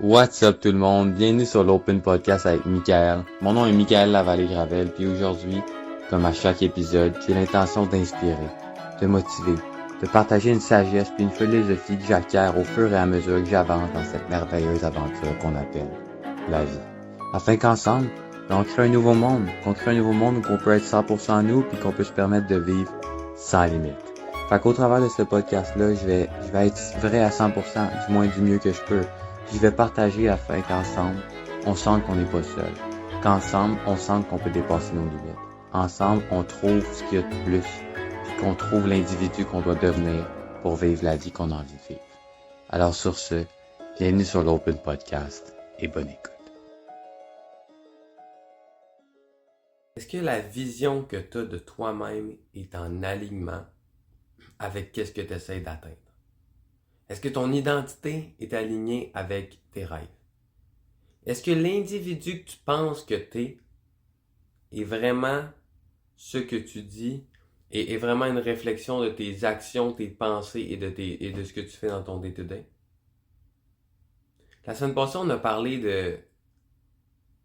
What's up tout le monde, bienvenue sur l'Open Podcast avec Michael. Mon nom est Michael Lavallée-Gravel, puis aujourd'hui, comme à chaque épisode, j'ai l'intention d'inspirer, de motiver, de partager une sagesse puis une philosophie que j'acquiers au fur et à mesure que j'avance dans cette merveilleuse aventure qu'on appelle la vie. Afin qu'ensemble, on crée un nouveau monde, où on peut être 100% nous puis qu'on peut se permettre de vivre sans limite. Fait qu'au travers de ce podcast-là, je vais être vrai à 100%, du moins du mieux que je peux. Je vais partager afin qu'ensemble, on sente qu'on n'est pas seul. Qu'ensemble, on sente qu'on peut dépasser nos limites. Ensemble, on trouve ce qu'il y a de plus, puis qu'on trouve l'individu qu'on doit devenir pour vivre la vie qu'on a envie de vivre. Alors sur ce, bienvenue sur l'Open Podcast et bonne écoute. Est-ce que la vision que tu as de toi-même est en alignement avec ce que tu essaies d'atteindre? Est-ce que ton identité est alignée avec tes rêves? Est-ce que l'individu que tu penses que tu es est vraiment ce que tu dis et est vraiment une réflexion de tes actions, tes pensées et de ce que tu fais dans ton day-to-day? La semaine passée, on a parlé de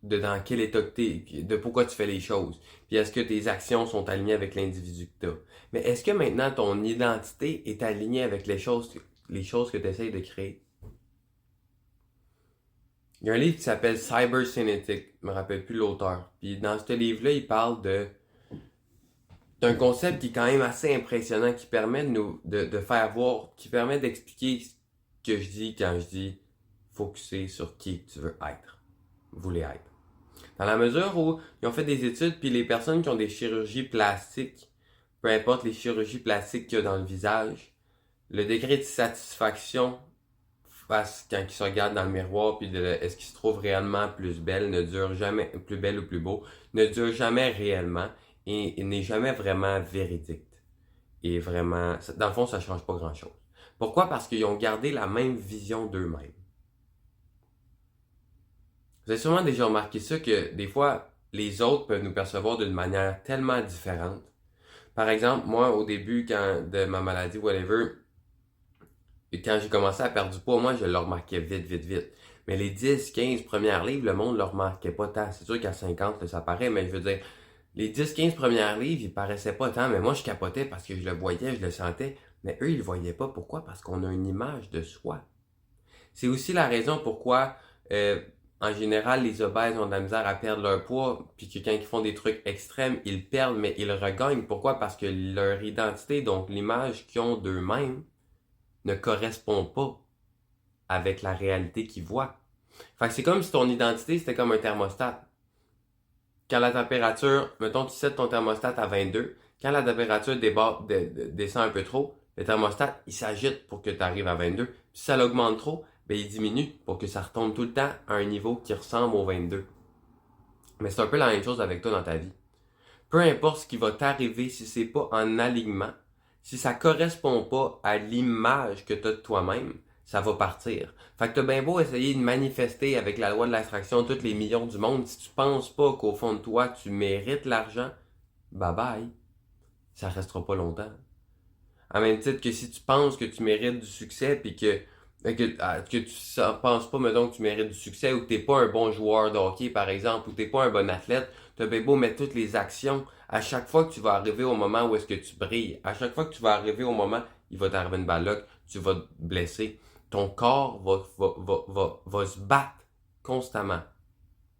dans quel état que t'es, de pourquoi tu fais les choses. Puis est-ce que tes actions sont alignées avec l'individu que tu as? Mais est-ce que maintenant ton identité est alignée avec les choses que tu essaies de créer? Il y a un livre qui s'appelle Cyber Cynetic, je me rappelle plus l'auteur. Puis dans ce livre-là, il parle d'un concept qui est quand même assez impressionnant, qui permet de faire voir, qui permet d'expliquer ce que je dis quand je dis focuser sur qui tu veux être, voulez être. Dans la mesure où ils ont fait des études, puis les personnes qui ont des chirurgies plastiques, peu importe les chirurgies plastiques qu'il y a dans le visage, le degré de satisfaction face quand ils se regardent dans le miroir, puis est-ce qu'ils se trouvent réellement plus belle, ne dure jamais, plus belle ou plus beau, ne dure jamais réellement et n'est jamais vraiment véridique. Et vraiment, dans le fond, ça change pas grand-chose. Pourquoi? Parce qu'ils ont gardé la même vision d'eux-mêmes. Vous avez sûrement déjà remarqué ça, que des fois, les autres peuvent nous percevoir d'une manière tellement différente. Par exemple, moi, au début de ma maladie, whatever, quand j'ai commencé à perdre du poids, moi, je le remarquais vite. Mais les 10, 15 premières livres, le monde ne le remarquait pas tant. C'est sûr qu'à 50, là, ça paraît, mais je veux dire, les 10, 15 premières livres, ils paraissaient pas tant, mais moi, je capotais parce que je le voyais, je le sentais. Mais eux, ils le voyaient pas. Pourquoi? Parce qu'on a une image de soi. C'est aussi la raison pourquoi, en général, les obèses ont de la misère à perdre leur poids, puis que quand ils font des trucs extrêmes, ils perdent, mais ils regagnent. Pourquoi? Parce que leur identité, donc l'image qu'ils ont d'eux-mêmes, ne correspond pas avec la réalité qu'ils voient. Fait que c'est comme si ton identité, c'était comme un thermostat. Quand la température, mettons, tu sets ton thermostat à 22, quand la température descend un peu trop, le thermostat, il s'agite pour que tu arrives à 22. Puis si ça l'augmente trop, ben il diminue pour que ça retombe tout le temps à un niveau qui ressemble au 22. Mais c'est un peu la même chose avec toi dans ta vie. Peu importe ce qui va t'arriver, si c'est pas en alignement, si ça correspond pas à l'image que tu as de toi-même, ça va partir. Fait que t'as bien beau essayer de manifester avec la loi de l'attraction tous les millions du monde, si tu penses pas qu'au fond de toi, tu mérites l'argent, bye bye. Ça restera pas longtemps. En même titre que si tu penses que tu mérites du succès, puis que tu penses pas, mettons, que tu mérites du succès, ou que t'es pas un bon joueur de hockey, par exemple, ou t'es pas un bon athlète, t'as bien beau mettre toutes les actions, à chaque fois que tu vas arriver au moment où est-ce que tu brilles, à chaque fois que tu vas arriver au moment, il va t'arriver une balle, tu vas te blesser. Ton corps va se battre constamment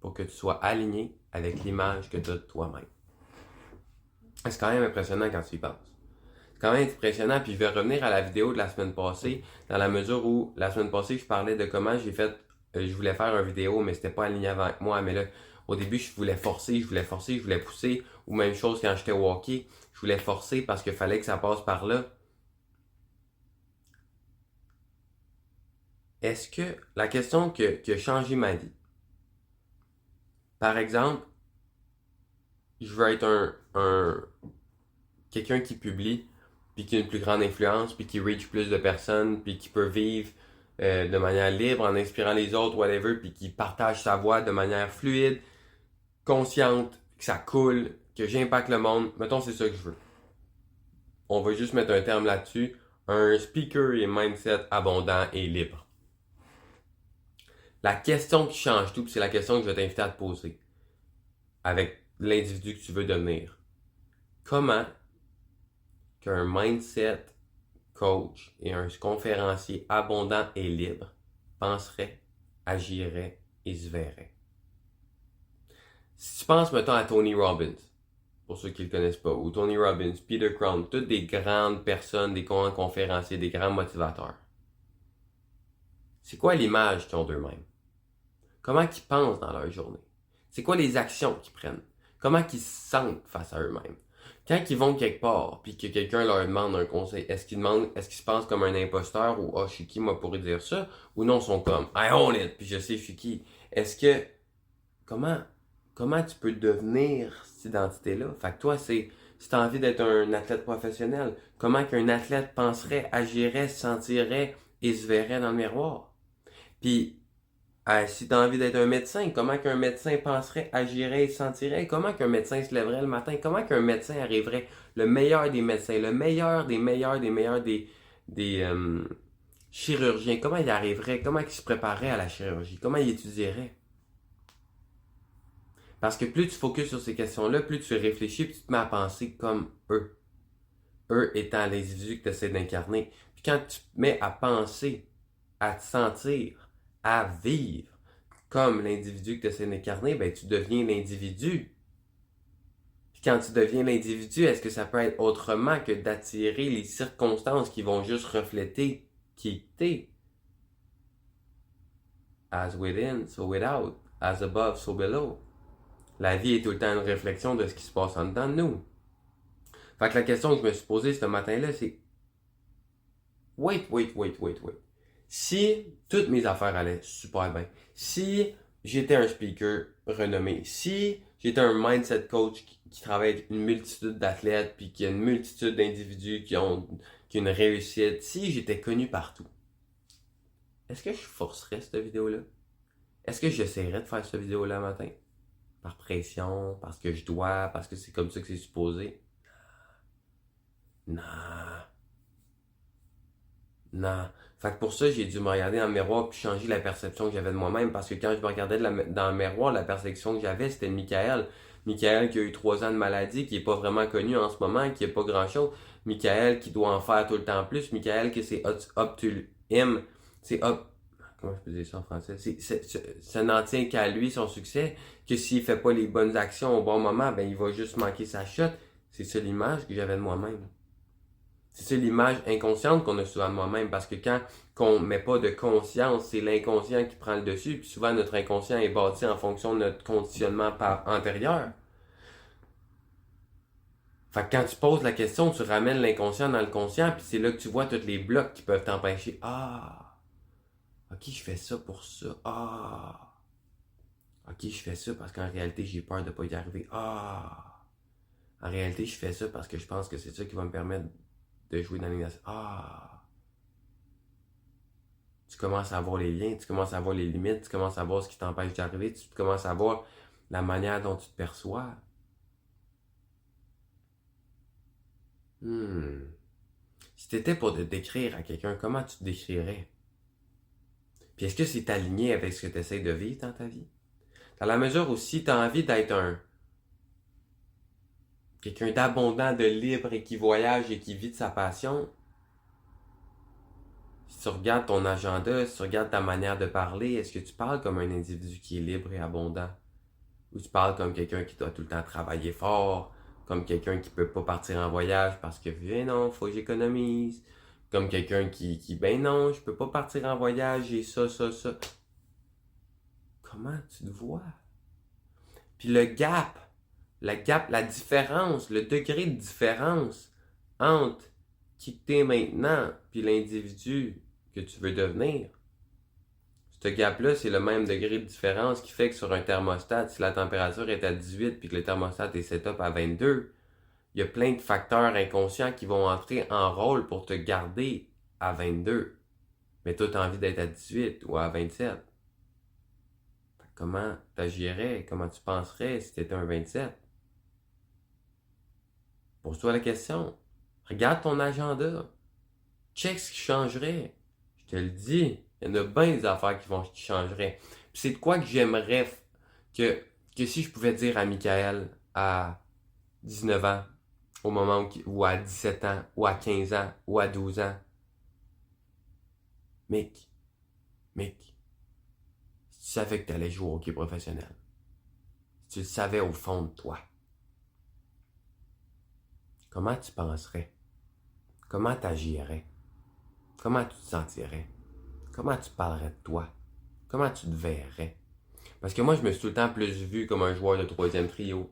pour que tu sois aligné avec l'image que tu as de toi-même. C'est quand même impressionnant quand tu y penses. C'est quand même impressionnant, puis je vais revenir à la vidéo de la semaine passée, dans la mesure où, la semaine passée, je parlais de comment je voulais faire une vidéo, mais c'était pas aligné avec moi, mais là, au début, je voulais pousser, ou même chose quand j'étais au hockey, je voulais forcer parce qu'il fallait que ça passe par là. Est-ce que, la question qui a changé ma vie, par exemple, je veux être quelqu'un qui publie, puis qui a une plus grande influence, puis qui reach plus de personnes, puis qui peut vivre de manière libre en inspirant les autres, whatever, puis qui partage sa voix de manière fluide, consciente, que ça coule, que j'impacte le monde. Mettons, c'est ça que je veux. On va juste mettre un terme là-dessus. Un speaker et mindset abondant et libre. La question qui change tout, puis c'est la question que je vais t'inviter à te poser avec l'individu que tu veux devenir. Comment qu'un mindset coach et un conférencier abondant et libre penserait, agirait et se verrait? Si tu penses, mettons, à Tony Robbins, pour ceux qui ne le connaissent pas, ou Tony Robbins, Peter Crown, toutes des grandes personnes, des grands conférenciers, des grands motivateurs. C'est quoi l'image qu'ils ont d'eux-mêmes? Comment ils pensent dans leur journée? C'est quoi les actions qu'ils prennent? Comment ils se sentent face à eux-mêmes? Quand ils vont quelque part, puis que quelqu'un leur demande un conseil, est-ce qu'ils se pensent comme un imposteur ou je suis qui, moi, pour dire ça? Ou non, ils sont comme I own it, puis je sais je suis qui. Est-ce que comment tu peux devenir cette identité-là? Fait que toi, si tu as envie d'être un athlète professionnel, comment qu'un athlète penserait, agirait, se sentirait et se verrait dans le miroir? Puis, si tu as envie d'être un médecin, comment qu'un médecin penserait, agirait et se sentirait? Comment qu'un médecin se lèverait le matin? Comment qu'un médecin arriverait, le meilleur des médecins, le meilleur des meilleurs des meilleurs des chirurgiens, comment il arriverait? Comment il se préparerait à la chirurgie? Comment il étudierait? Parce que plus tu focuses sur ces questions-là, plus tu réfléchis, puis tu te mets à penser comme eux. Eux étant l'individu que tu essaies d'incarner. Puis quand tu te mets à penser, à te sentir, à vivre comme l'individu que tu essaies d'incarner, ben tu deviens l'individu. Puis quand tu deviens l'individu, est-ce que ça peut être autrement que d'attirer les circonstances qui vont juste refléter qui t'es? As within, so without. As above, so below. La vie est tout le temps une réflexion de ce qui se passe en dedans de nous. Fait que la question que je me suis posée ce matin-là, c'est wait. Si toutes mes affaires allaient super bien, si j'étais un speaker renommé, si j'étais un mindset coach qui travaille avec une multitude d'athlètes, puis qui a une multitude d'individus qui ont une réussite, si j'étais connu partout, est-ce que je forcerais cette vidéo-là? Est-ce que j'essaierais de faire cette vidéo-là le matin? Par pression, parce que je dois, parce que c'est comme ça que c'est supposé? Non. Fait que pour ça, j'ai dû me regarder dans le miroir puis changer la perception que j'avais de moi-même. Parce que quand je me regardais dans le miroir, la perception que j'avais, c'était de Michael. Michael qui a eu 3 ans de maladie, qui est pas vraiment connu en ce moment, qui a pas grand-chose. Michael qui doit en faire tout le temps plus. Michael que c'est up to him. C'est up... Comment je peux dire ça en français? Ça n'en tient qu'à lui, son succès. Que s'il fait pas les bonnes actions au bon moment, ben il va juste manquer sa shot. C'est ça l'image que j'avais de moi-même. C'est l'image inconsciente qu'on a souvent de moi-même, parce que quand on met pas de conscience, c'est l'inconscient qui prend le dessus, puis souvent notre inconscient est bâti en fonction de notre conditionnement antérieur. Fait que quand tu poses la question, tu ramènes l'inconscient dans le conscient, puis c'est là que tu vois tous les blocs qui peuvent t'empêcher. Ok, je fais ça pour ça. Ok, je fais ça parce qu'en réalité, j'ai peur de pas y arriver. En réalité, je fais ça parce que je pense que c'est ça qui va me permettre de jouer dans les... Tu commences à voir les liens, tu commences à voir les limites, tu commences à voir ce qui t'empêche d'arriver, tu commences à voir la manière dont tu te perçois. Si t'étais pour te décrire à quelqu'un, comment tu te décrirais? Puis est-ce que c'est aligné avec ce que tu essaies de vivre dans ta vie? Dans la mesure où si tu as envie d'être quelqu'un d'abondant, de libre et qui voyage et qui vit de sa passion, si tu regardes ton agenda, si tu regardes ta manière de parler, est-ce que tu parles comme un individu qui est libre et abondant? Ou tu parles comme quelqu'un qui doit tout le temps travailler fort, comme quelqu'un qui peut pas partir en voyage parce que, ben non, faut que j'économise. Comme quelqu'un qui, ben non, je peux pas partir en voyage, j'ai ça. Comment tu te vois? Puis la différence, le degré de différence entre qui t'es maintenant puis l'individu que tu veux devenir. Ce gap-là, c'est le même degré de différence qui fait que sur un thermostat, si la température est à 18 puis que le thermostat est set-up à 22, il y a plein de facteurs inconscients qui vont entrer en rôle pour te garder à 22. Mais toi, tu as envie d'être à 18 ou à 27. Comment t'agirais, comment tu penserais si tu étais un 27? Pose-toi la question. Regarde ton agenda. Check ce qui changerait. Je te le dis, il Il y en a bien des affaires qui changeraient. Puis c'est de quoi que j'aimerais que si je pouvais dire à Michael à 19 ans, au moment ou à 17 ans, ou à 15 ans, ou à 12 ans, Mick, si tu savais que tu allais jouer au hockey professionnel, si tu le savais au fond de toi, comment tu penserais? Comment tu agirais? Comment tu te sentirais? Comment tu parlerais de toi? Comment tu te verrais? Parce que moi, je me suis tout le temps plus vu comme un joueur de troisième trio,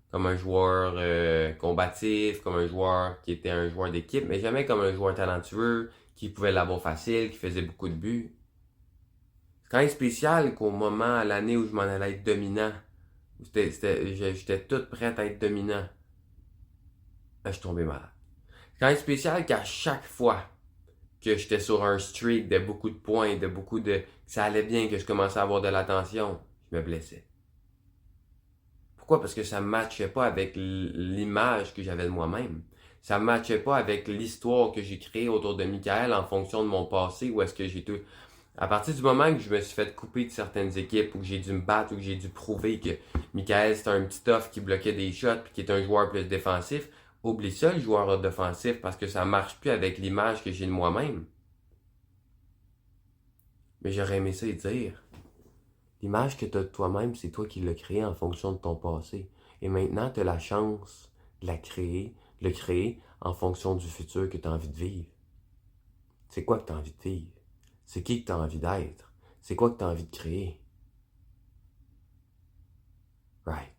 comme un joueur combatif, comme un joueur qui était un joueur d'équipe, mais jamais comme un joueur talentueux, qui pouvait l'avoir facile, qui faisait beaucoup de buts. C'est quand même spécial qu'au moment, à l'année où je m'en allais être dominant, j'étais tout prêt à être dominant, je suis tombé malade. C'est quand même spécial qu'à chaque fois que j'étais sur un streak de beaucoup de points, que ça allait bien, que je commençais à avoir de l'attention, je me blessais. Pourquoi? Parce que ça ne matchait pas avec l'image que j'avais de moi-même. Ça ne matchait pas avec l'histoire que j'ai créée autour de Michael en fonction de mon passé, où est-ce que j'ai tout. À partir du moment que je me suis fait couper de certaines équipes, où j'ai dû me battre, où j'ai dû prouver que Michael c'était un petit off qui bloquait des shots, puis qui est un joueur plus défensif, oublie ça le joueur défensif parce que ça marche plus avec l'image que j'ai de moi-même. Mais j'aurais aimé ça et dire, l'image que tu as de toi-même, c'est toi qui l'as créée en fonction de ton passé. Et maintenant, tu as la chance de le créer en fonction du futur que tu as envie de vivre. C'est quoi que tu as envie de vivre? C'est qui que tu as envie d'être? C'est quoi que tu as envie de créer? Right.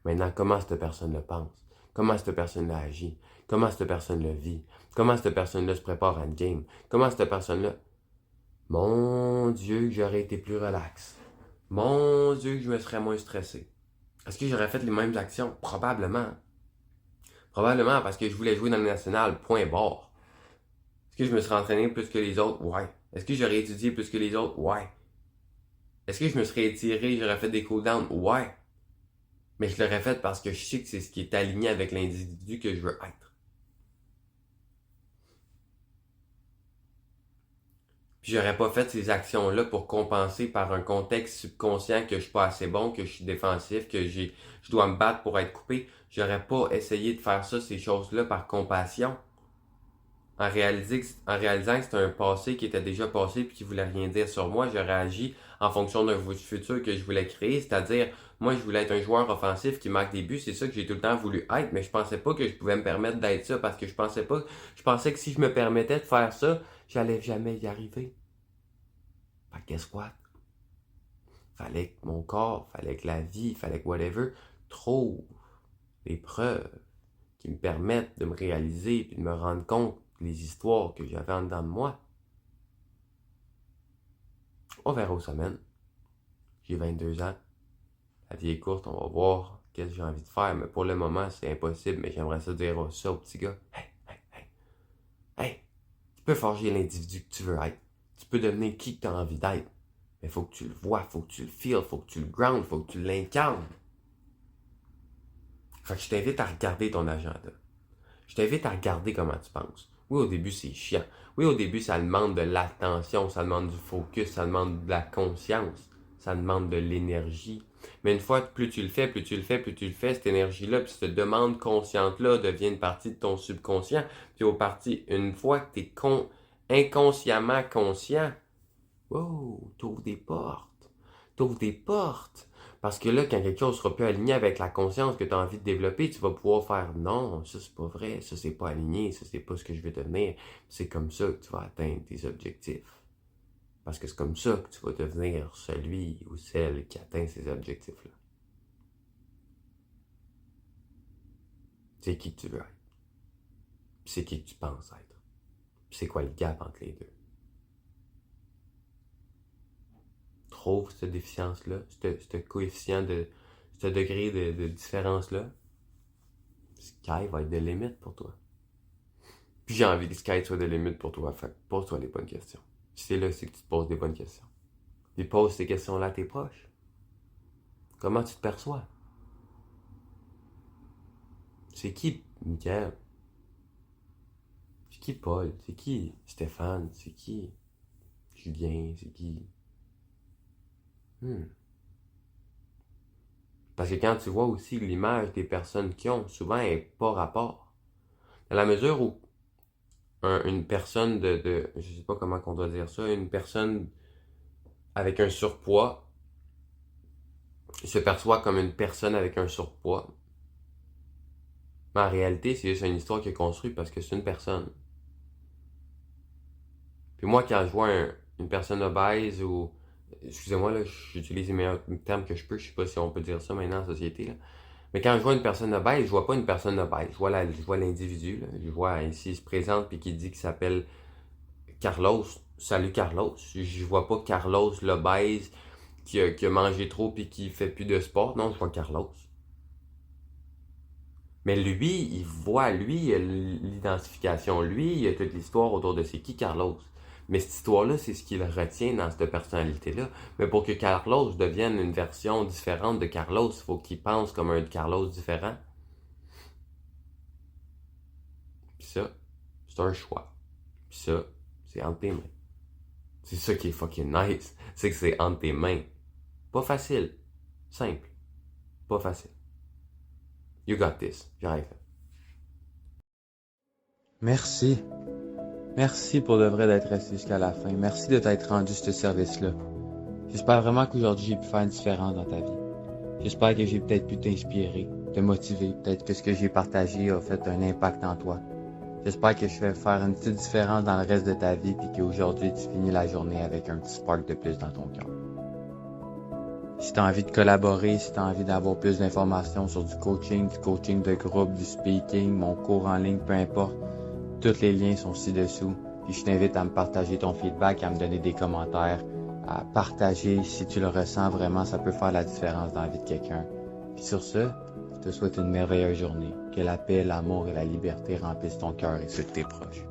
Maintenant, comment cette personne le pense? Comment cette personne-là agit? Comment cette personne le vit? Comment cette personne-là se prépare à une game? Comment cette personne-là... Mon Dieu, que j'aurais été plus relax. Mon Dieu, que je me serais moins stressé. Est-ce que j'aurais fait les mêmes actions? Probablement. Probablement parce que je voulais jouer dans le national, point barre. Est-ce que je me serais entraîné plus que les autres? Ouais. Est-ce que j'aurais étudié plus que les autres? Ouais. Est-ce que je me serais étiré, j'aurais fait des cooldowns? Ouais. Mais je l'aurais fait parce que je sais que c'est ce qui est aligné avec l'individu que je veux être. Puis j'aurais pas fait ces actions-là pour compenser par un contexte subconscient que je suis pas assez bon, que je suis défensif, je dois me battre pour être coupé. J'aurais pas essayé de faire ça, ces choses-là, par compassion. En réalisant que c'était un passé qui était déjà passé puis qui voulait rien dire sur moi, j'aurais agi en fonction d'un futur que je voulais créer, c'est-à-dire, moi, je voulais être un joueur offensif qui marque des buts, c'est ça que j'ai tout le temps voulu être, mais je pensais pas que je pouvais me permettre d'être ça parce que je pensais que si je me permettais de faire ça, j'allais jamais y arriver. Fait que guess what? Fallait que mon corps, fallait que la vie, fallait que whatever trouve des preuves qui me permettent de me réaliser puis de me rendre compte les histoires que j'avais en dedans de moi. On verra aux semaines. J'ai 22 ans. La vie est courte, on va voir qu'est-ce que j'ai envie de faire. Mais pour le moment, c'est impossible. Mais j'aimerais ça dire ça au petit gars. Hey, tu peux forger l'individu que tu veux être. Tu peux devenir qui tu as envie d'être. Mais il faut que tu le vois, il faut que tu le feels, il faut que tu le ground, il faut que tu l'incarnes. Fait que je t'invite à regarder ton agenda. Je t'invite à regarder comment tu penses. Oui, au début, c'est chiant. Oui, au début, ça demande de l'attention, ça demande du focus, ça demande de la conscience, ça demande de l'énergie. Mais une fois que plus tu le fais, cette énergie-là, puis cette demande consciente-là devient une partie de ton subconscient. Puis une fois que tu es inconsciemment conscient, wow, t'ouvres des portes. T'ouvres des portes. Parce que là, quand quelque chose sera plus aligné avec la conscience que tu as envie de développer, tu vas pouvoir faire non, ça c'est pas vrai, ça c'est pas aligné, ça c'est pas ce que je veux devenir. C'est comme ça que tu vas atteindre tes objectifs. Parce que c'est comme ça que tu vas devenir celui ou celle qui atteint ces objectifs-là. C'est qui que tu veux être. Puis c'est qui que tu penses être. Puis c'est quoi le gap entre les deux. Trouve cette déficience-là, ce coefficient ce degré de différence-là, sky va être de limite pour toi. Puis j'ai envie que sky soit de limite pour toi, fait pose-toi les bonnes questions. Si c'est là, c'est que tu te poses des bonnes questions. Puis pose ces questions-là à tes proches. Comment tu te perçois? C'est qui Michael? C'est qui Paul? C'est qui Stéphane? C'est qui Julien, c'est qui? Parce que quand tu vois aussi l'image des personnes qui ont, souvent elle n'est pas rapport. Dans la mesure où une personne je sais pas comment on doit dire ça, une personne avec un surpoids se perçoit comme une personne avec un surpoids. Mais en réalité, c'est juste une histoire qui est construite parce que c'est une personne. Puis moi, quand je vois une personne obèse ou... Excusez-moi, là, j'utilise les meilleurs termes que je peux. Je sais pas si on peut dire ça maintenant en société, là. Mais quand je vois une personne obèse, je vois pas une personne obèse. Je vois l'individu, là. Je vois ici, il se présente puis qui dit qu'il s'appelle Carlos. Salut Carlos. Je vois pas Carlos l'obèse qui a mangé trop puis qui fait plus de sport. Non, je vois Carlos. Mais lui, il a l'identification. Lui, il a toute l'histoire autour de c'est qui Carlos. Mais cette histoire-là, c'est ce qu'il retient dans cette personnalité-là. Mais pour que Carlos devienne une version différente de Carlos, il faut qu'il pense comme un Carlos différent. Puis ça, c'est un choix. Puis ça, c'est entre tes mains. C'est ça qui est fucking nice. C'est que c'est entre tes mains. Pas facile. Simple. Pas facile. You got this. J'arrive. Merci. Merci pour de vrai d'être resté jusqu'à la fin. Merci de t'être rendu ce service-là. J'espère vraiment qu'aujourd'hui j'ai pu faire une différence dans ta vie. J'espère que j'ai peut-être pu t'inspirer, te motiver. Peut-être que ce que j'ai partagé a fait un impact en toi. J'espère que je vais faire une petite différence dans le reste de ta vie puis qu'aujourd'hui tu finis la journée avec un petit spark de plus dans ton cœur. Si tu as envie de collaborer, si tu as envie d'avoir plus d'informations sur du coaching de groupe, du speaking, mon cours en ligne, peu importe, tous les liens sont ci-dessous. Puis je t'invite à me partager ton feedback, à me donner des commentaires, à partager si tu le ressens vraiment, ça peut faire la différence dans la vie de quelqu'un. Puis sur ce, je te souhaite une merveilleuse journée. Que la paix, l'amour et la liberté remplissent ton cœur et ceux de tes proches.